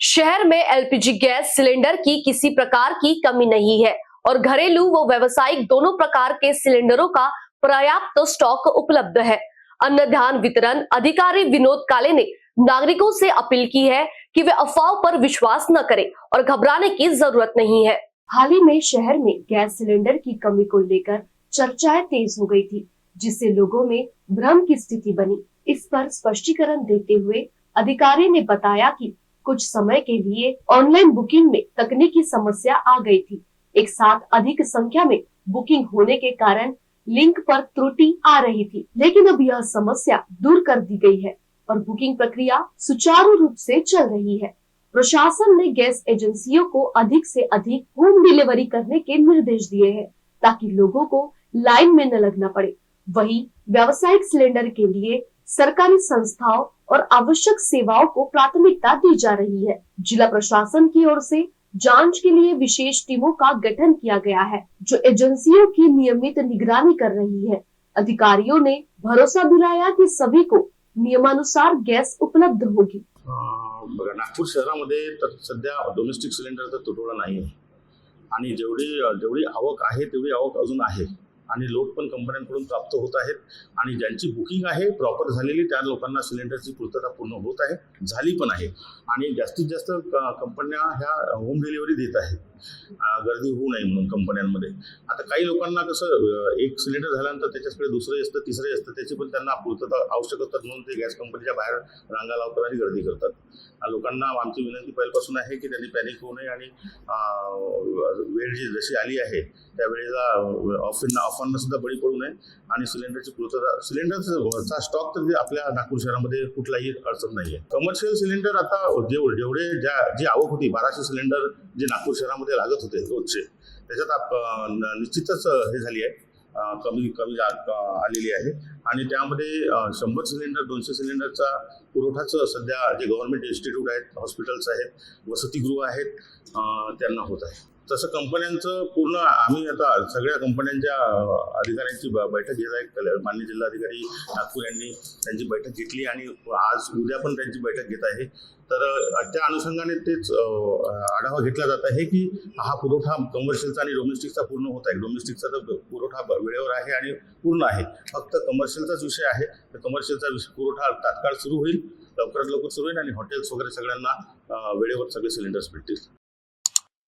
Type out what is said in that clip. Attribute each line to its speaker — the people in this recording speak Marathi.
Speaker 1: शहर में एलपीजी गैस सिलेंडर की किसी प्रकार की कमी नहीं है और घरेलू व व्यावसायिक दोनों प्रकार के सिलेंडरों का पर्याप्त स्टॉक उपलब्ध है। अन्न धान वितरण अधिकारी विनोद काले ने नागरिकों से अपील की है कि वे अफवाहों पर विश्वास न करें और घबराने की जरूरत नहीं है। हाल ही में शहर में गैस सिलेंडर की कमी को लेकर चर्चाएं तेज हो गई थी, जिससे लोगों में भ्रम की स्थिति बनी। इस पर स्पष्टीकरण देते हुए अधिकारी ने बताया कि कुछ समय के लिए ऑनलाइन बुकिंग में तकनीकी समस्या आ गई थी। एक साथ अधिक संख्या में बुकिंग होने के कारण लिंक पर त्रुटि आ रही थी, लेकिन अब यह समस्या दूर कर दी गई है और बुकिंग प्रक्रिया सुचारू रूप से चल रही है। प्रशासन ने गैस एजेंसियों को अधिक से अधिक होम डिलीवरी करने के निर्देश दिए हैं, ताकि लोगों को लाइन में न लगना पड़े। वहीं व्यावसायिक सिलेंडर के लिए सरकारी संस्थाओं और आवश्यक सेवाओं को प्राथमिकता दी जा रही है। जिला प्रशासन की ओर से जांच के लिए विशेष टीमों का गठन किया गया है, जो एजेंसियों की नियमित निगरानी कर रही है। अधिकारियों ने भरोसा दिलाया कि सभी को नियमानुसार गॅस उपलब्ध होगी।
Speaker 2: बघा, नागपूर शहरामध्ये तर सध्या डोमेस्टिक सिलेंडरचा तुटवडा नाही आहे आणि जेवढी आवक आहे तेवढी आवक अजून आहे आणि लोड पण कंपन्यांकडून प्राप्त होत आहेत आणि ज्यांची बुकिंग आहे प्रॉपर झालेली त्या लोकांना सिलेंडरची पूर्तता पूर्ण होत आहे, झाली पण आहे आणि जास्तीत जास्त कंपन्या ह्या होम डिलिव्हरी देत आहेत, गर्दी होऊ नये म्हणून कंपन्यांमध्ये। आता काही लोकांना कसं एक सिलेंडर झाल्यानंतर त्याच्याकडे दुसरं असतं, तिसरं असतं, त्याची पण त्यांना पूर्तता आवश्यक असतात म्हणून ते गॅस कंपनीच्या बाहेर रांगा लावतात आणि गर्दी करतात। लोकांना आमची विनंती पहिल्यापासून आहे की त्यांनी पॅनिक होऊ नये आणि वेळ जी जशी आली आहे त्या वेळेला ऑफरना सुद्धा बळी पडू नये आणि सिलेंडरची पूर्तता, सिलेंडरचा स्टॉक तर आपल्या नागपूर शहरामध्ये कुठलाही अडचण नाही आहे। कमर्शियल सिलेंडर आता जेवढे जी आवक होती 1200 सिलेंडर जे नागपूर शहरामध्ये लागत होते रोजचे, त्याच्यात निश्चितच हे झाली आहे, कमी आलेली आहे आणि त्यामध्ये 100 सिलेंडर 200 सिलेंडरचा पुरवठाचं सध्या जे गव्हर्नमेंट इन्स्टिट्यूट आहेत, हॉस्पिटल्स आहेत, वसतिगृह आहेत, त्यांना होत आहे। तसं कंपन्यांचं पूर्ण आम्ही आता सगळ्या कंपन्यांच्या अधिकाऱ्यांची बैठक घेत आहे। माननीय जिल्हाधिकारी नागपूर यांनी त्यांची बैठक घेतली आणि आज उद्या पण त्यांची बैठक घेत आहे। तर त्या अनुषंगाने तेच आढावा घेतला जात आहे की हा पुरवठा कमर्शियलचा आणि डोमेस्टिकचा पूर्ण होत आहे। डोमेस्टिकचा तर पुरवठा वेळेवर आहे आणि पूर्ण आहे, फक्त कमर्शियलचाच विषय आहे। तर कमर्शियलचा पुरवठा तात्काळ सुरू होईल, लवकरात लवकर सुरू होईल आणि हॉटेल्स वगैरे सगळ्यांना वेळेवर सगळे सिलेंडर्स भेटतील।